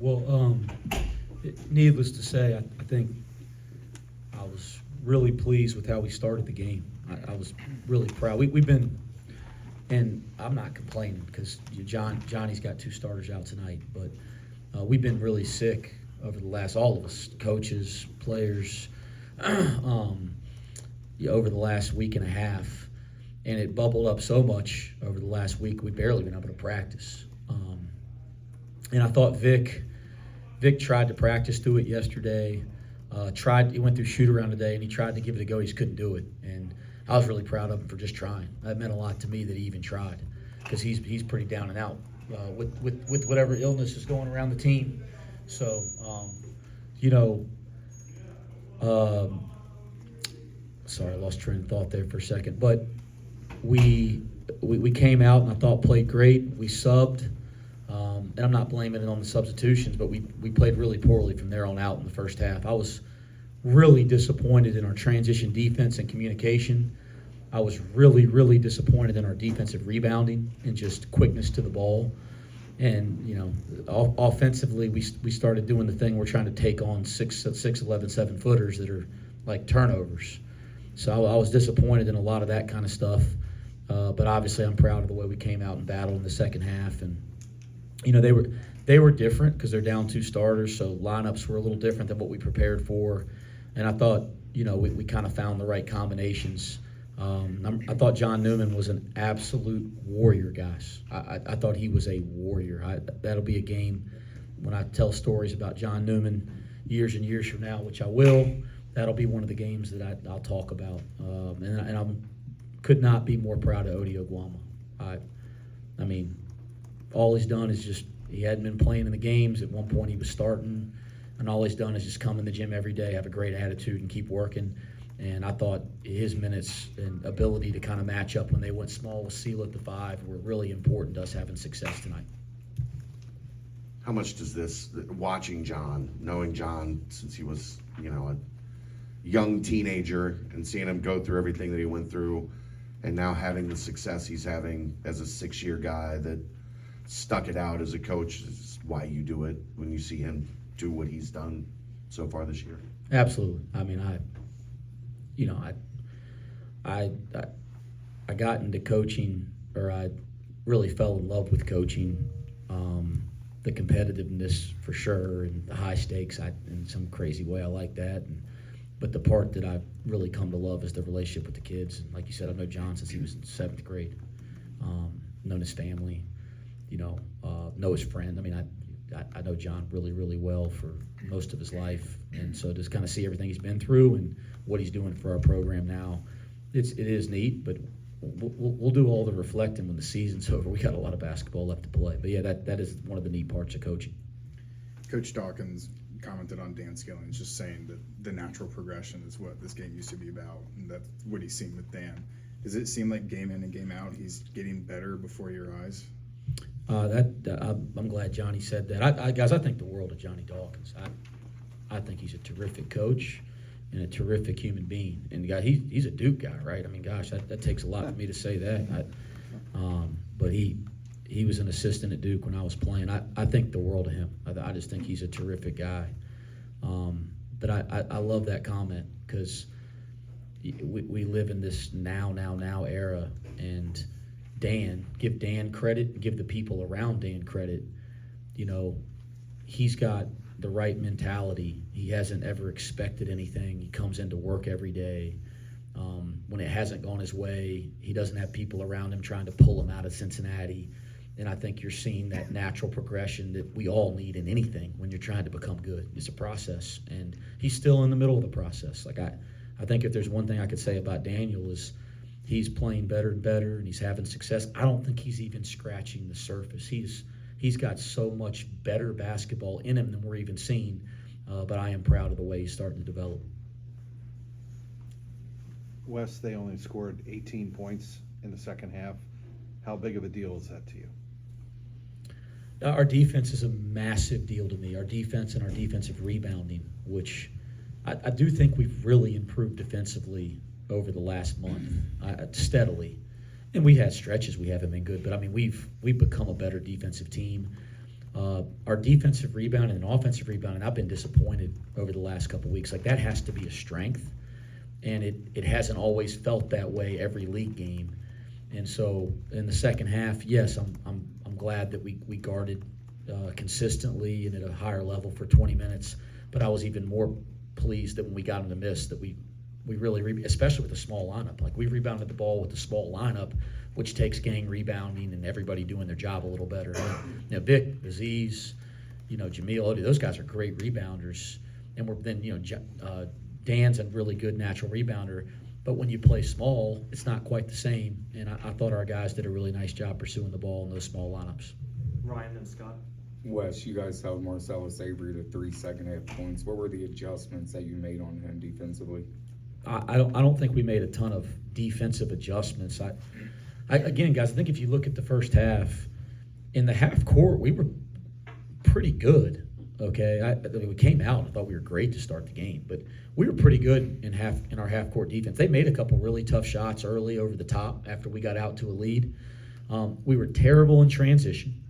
Well, needless to say, I think I was really pleased with how we started the game. I was really proud. We've been, and I'm not complaining because Johnny's got 2 starters out tonight, but we've been really sick over the last, all of us, coaches, players, over the last week and a half, and it bubbled up so much over the last week we barely been able to practice. And I thought Vic tried to practice through it yesterday. He went through shoot around today and he tried to give it a go. He just couldn't do it, and I was really proud of him for just trying. That meant a lot to me that he even tried, because he's pretty down and out with whatever illness is going around the team. So, sorry, I lost train of thought there for a second. But we came out and I thought played great. We subbed, and I'm not blaming it on the substitutions, but we played really poorly from there on out in the first half. I was really disappointed in our transition defense and communication. I was really, really disappointed in our defensive rebounding and just quickness to the ball. And, offensively, we started doing the thing we're trying to take on 6'11", 7-footers that are like turnovers. So I was disappointed in a lot of that kind of stuff. But obviously I'm proud of the way we came out and battled in the second half. And, they were different because they're down 2 starters, so lineups were a little different than what we prepared for. And I thought, we kind of found the right combinations. I thought John Newman was an absolute warrior, guys. I thought he was a warrior. That'll be a game when I tell stories about John Newman years and years from now, which I will. That'll be one of the games that I'll talk about. And I could not be more proud of Odi Oguama. I mean, all he's done is he hadn't been playing in the games. At one point he was starting, and all he's done is just come in the gym every day, have a great attitude, and keep working. And I thought his minutes and ability to kind of match up when they went small with Seal at the 5 were really important to us having success tonight. How much does this, watching John, knowing John since he was, a young teenager and seeing him go through everything that he went through, and now having the success he's having as a 6-year guy that stuck it out as a coach, is why you do it when you see him do what he's done so far this year? Absolutely. I mean, I got into coaching, or I really fell in love with coaching. The competitiveness for sure, and the high stakes, in some crazy way, I like that. But the part that I've really come to love is the relationship with the kids. And like you said, I've known John since he was in 7th grade. Known his family, know his friend. I mean, I know John really, really well for most of his life. And so just kind of see everything he's been through and what he's doing for our program now, it is neat, but we'll do all the reflecting when the season's over. We got a lot of basketball left to play. But yeah, that is one of the neat parts of coaching. Coach Dawkins commented on Dan Skillings, just saying that the natural progression is what this game used to be about, and that's what he's seen with Dan. Does it seem like game in and game out he's getting better before your eyes? I'm glad Johnny said that. Guys, I think the world of Johnny Dawkins. I think he's a terrific coach and a terrific human being. And he's a Duke guy, right? I mean, gosh, that takes a lot for me to say that. But he was an assistant at Duke when I was playing. I think the world of him. I just think he's a terrific guy. But I love that comment, because we live in this now era, and give Dan credit and give the people around Dan credit. He's got the right mentality. He hasn't ever expected anything. He comes into work every day. When it hasn't gone his way, he doesn't have people around him trying to pull him out of Cincinnati. And I think you're seeing that natural progression that we all need in anything when you're trying to become good. It's a process, and he's still in the middle of the process. Like I think if there's one thing I could say about Daniel is he's playing better and better, and he's having success. I don't think he's even scratching the surface. He's got so much better basketball in him than we're even seeing, but I am proud of the way he's starting to develop. Wes, they only scored 18 points in the second half. How big of a deal is that to you? Our defense is a massive deal to me. Our defense and our defensive rebounding, which I do think we've really improved defensively over the last month, steadily. And we had stretches we haven't been good, but I mean we've become a better defensive team. Our defensive rebounding and offensive rebounding, I've been disappointed over the last couple weeks. Like, that has to be a strength, and it hasn't always felt that way every league game. And so in the second half, yes, I'm glad that we guarded consistently and at a higher level for 20 minutes. But I was even more pleased that when we got them to miss, that we really, especially with the small lineup, like we rebounded the ball with the small lineup, which takes gang rebounding and everybody doing their job a little better. You know, Vic, Aziz, Jamil, Odie, those guys are great rebounders. And Dan's a really good natural rebounder. But when you play small, it's not quite the same. And I thought our guys did a really nice job pursuing the ball in those small lineups. Ryan and Scott. Wes, you guys held Marcellus Avery to 3 second-half points. What were the adjustments that you made on him defensively? I don't think we made a ton of defensive adjustments. Again, guys, I think if you look at the first half, in the half court, we were pretty good. Okay, we came out. I thought we were great to start the game, but we were pretty good in our half court defense. They made a couple really tough shots early over the top after we got out to a lead. We were terrible in transition.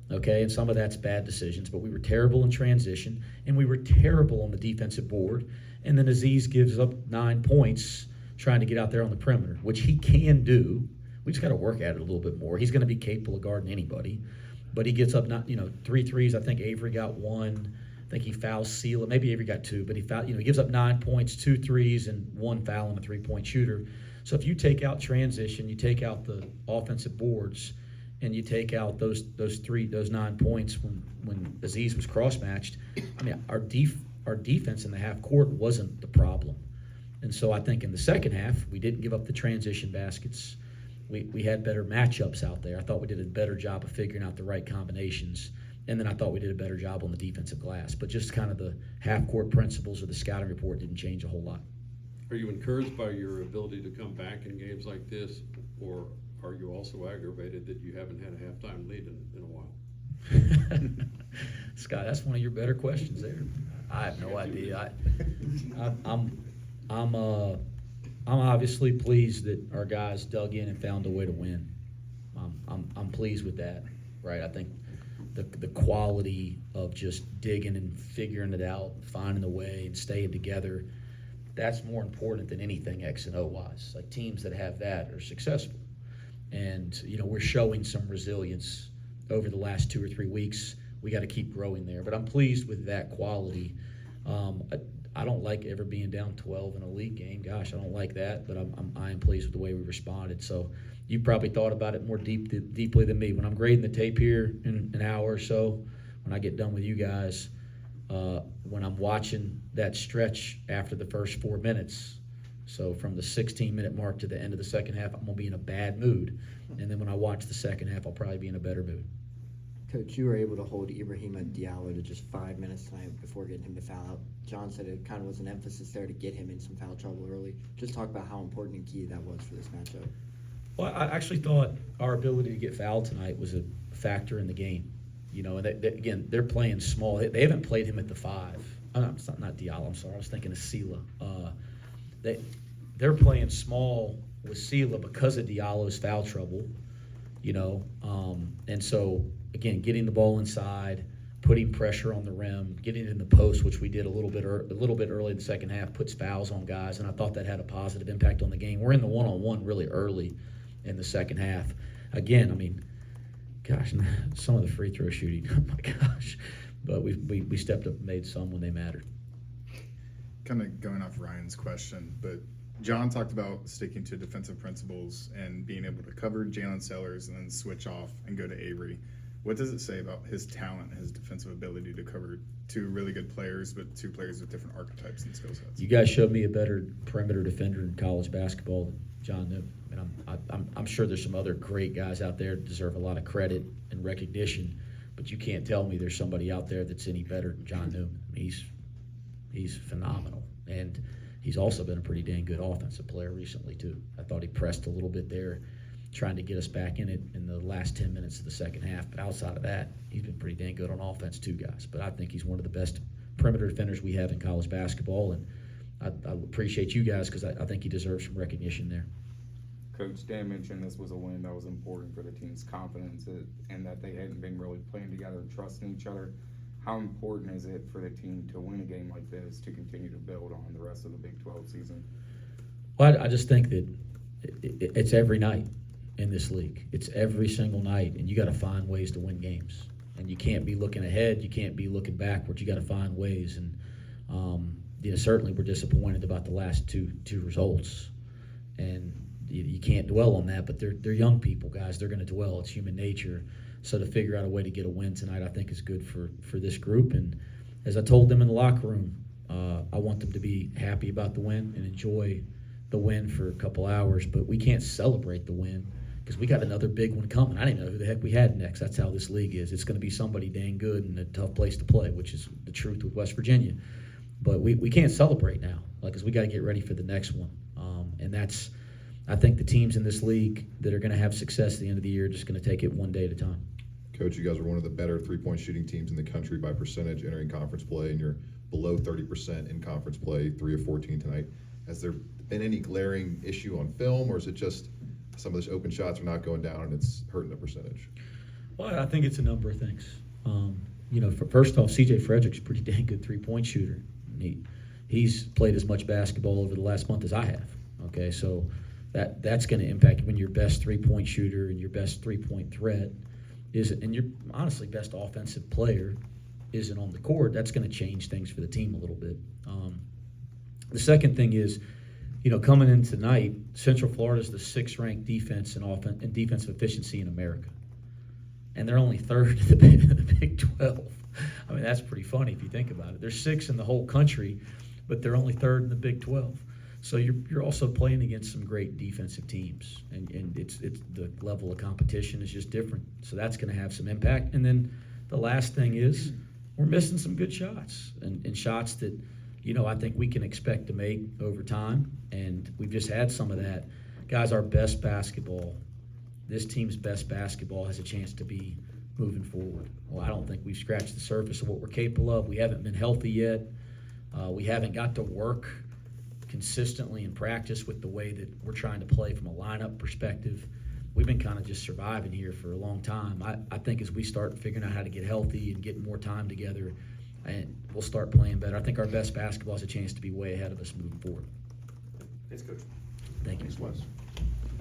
Okay, and some of that's bad decisions, but we were terrible in transition, and we were terrible on the defensive board. And then Aziz gives up 9 points trying to get out there on the perimeter, which he can do. We just got to work at it a little bit more. He's going to be capable of guarding anybody, but he gets up 3 threes. I think Avery got 1. I think he fouls Sela. Maybe Avery got 2, but he gives up 9 points, 2 threes, and 1 foul and a 3-point shooter. So if you take out transition, you take out the offensive boards, and you take out those 9 points when Aziz was cross-matched, I mean, our defense in the half court wasn't the problem. And so I think in the second half, we didn't give up the transition baskets. We had better matchups out there. I thought we did a better job of figuring out the right combinations. And then I thought we did a better job on the defensive glass. But just kind of the half-court principles of the scouting report didn't change a whole lot. Are you encouraged by your ability to come back in games like this, or are you also aggravated that you haven't had a halftime lead in a while? Scott, that's one of your better questions there. I have no idea. I'm obviously pleased that our guys dug in and found a way to win. I'm pleased with that, right? I think the quality of just digging and figuring it out, finding a way and staying together, that's more important than anything X and O wise. Like, teams that have that are successful. And, we're showing some resilience over the last 2 or 3 weeks. We got to keep growing there. But I'm pleased with that quality. I don't like ever being down 12 in a league game. Gosh, I don't like that. But I am pleased with the way we responded. So you probably thought about it more deeply than me. When I'm grading the tape here in an hour or so, when I get done with you guys, when I'm watching that stretch after the first 4 minutes, so from the 16-minute mark to the end of the second half, I'm going to be in a bad mood. And then when I watch the second half, I'll probably be in a better mood. Coach, you were able to hold Ibrahima Diallo to just 5 minutes tonight before getting him to foul out. John said it kind of was an emphasis there to get him in some foul trouble early. Just talk about how important and key that was for this matchup. Well, I actually thought our ability to get fouled tonight was a factor in the game. And again, they're playing small. They haven't played him at the 5. It's not Diallo, I'm sorry. I was thinking of Sela. They're playing small with Sela because of Diallo's foul trouble, and so, again, getting the ball inside, putting pressure on the rim, getting it in the post, which we did a little bit early in the second half, puts fouls on guys, and I thought that had a positive impact on the game. We're in the one-on-one really early in the second half. Again, I mean, gosh, some of the free throw shooting, oh my gosh, but we stepped up and made some when they mattered. Kind of going off Ryan's question, but John talked about sticking to defensive principles and being able to cover Jalen Sellers and then switch off and go to Avery. What does it say about his talent, his defensive ability to cover 2 really good players, but 2 players with different archetypes and skill sets? You guys showed me a better perimeter defender in college basketball than John Newton. I'm sure there's some other great guys out there that deserve a lot of credit and recognition, but you can't tell me there's somebody out there that's any better than John Newton. He's phenomenal, and he's also been a pretty dang good offensive player recently too. I thought he pressed a little bit there, trying to get us back in it in the last 10 minutes of the second half. But outside of that, he's been pretty dang good on offense too, guys. But I think he's one of the best perimeter defenders we have in college basketball, and I appreciate you guys because I think he deserves some recognition there. Coach Dan mentioned this was a win that was important for the team's confidence and that they hadn't been really playing together and trusting each other. How important is it for the team to win a game like this to continue to build on the rest of the Big 12 season? Well, I just think that it's every night in this league. It's every single night, and you got to find ways to win games. And you can't be looking ahead. You can't be looking backwards. You got to find ways. And certainly we're disappointed about the last two results. And you can't dwell on that. But they're young people, guys. They're going to dwell. It's human nature. So to figure out a way to get a win tonight, I think is good for this group. And as I told them in the locker room, I want them to be happy about the win and enjoy the win for a couple hours. But we can't celebrate the win because we got another big one coming. I didn't know who the heck we had next. That's how this league is. It's going to be somebody dang good and a tough place to play, which is the truth with West Virginia. But we can't celebrate now because we got to get ready for the next one. And that's, I think the teams in this league that are going to have success at the end of the year are just going to take it one day at a time. Coach, you guys are one of the better three-point shooting teams in the country by percentage entering conference play, and you're below 30% in conference play, 3 of 14 tonight. Has there been any glaring issue on film, or is it just some of those open shots are not going down and it's hurting the percentage? Well, I think it's a number of things. First off, C.J. Frederick's a pretty dang good three-point shooter. He's played as much basketball over the last month as I have. Okay, so that's going to impact when your best three-point shooter and your best three-point threat and your honestly best offensive player isn't on the court. That's going to change things for the team a little bit. The second thing is, coming in tonight, Central Florida is the 6th-ranked defense in defensive efficiency in America, and they're only 3rd in the Big 12. I mean, that's pretty funny if you think about it. They're 6th in the whole country, but they're only 3rd in the Big 12. So you're also playing against some great defensive teams, and it's the level of competition is just different. So that's going to have some impact. And then the last thing is we're missing some good shots and shots that I think we can expect to make over time, and we've just had some of that. Guys, our best basketball, this team's best basketball has a chance to be moving forward. Well, I don't think we've scratched the surface of what we're capable of. We haven't been healthy yet. We haven't got to work consistently in practice with the way that we're trying to play from a lineup perspective. We've been kind of just surviving here for a long time. I think as we start figuring out how to get healthy and get more time together, and we'll start playing better. I think our best basketball has a chance to be way ahead of us moving forward. Thanks, Coach. Thank you. Thanks, Wes.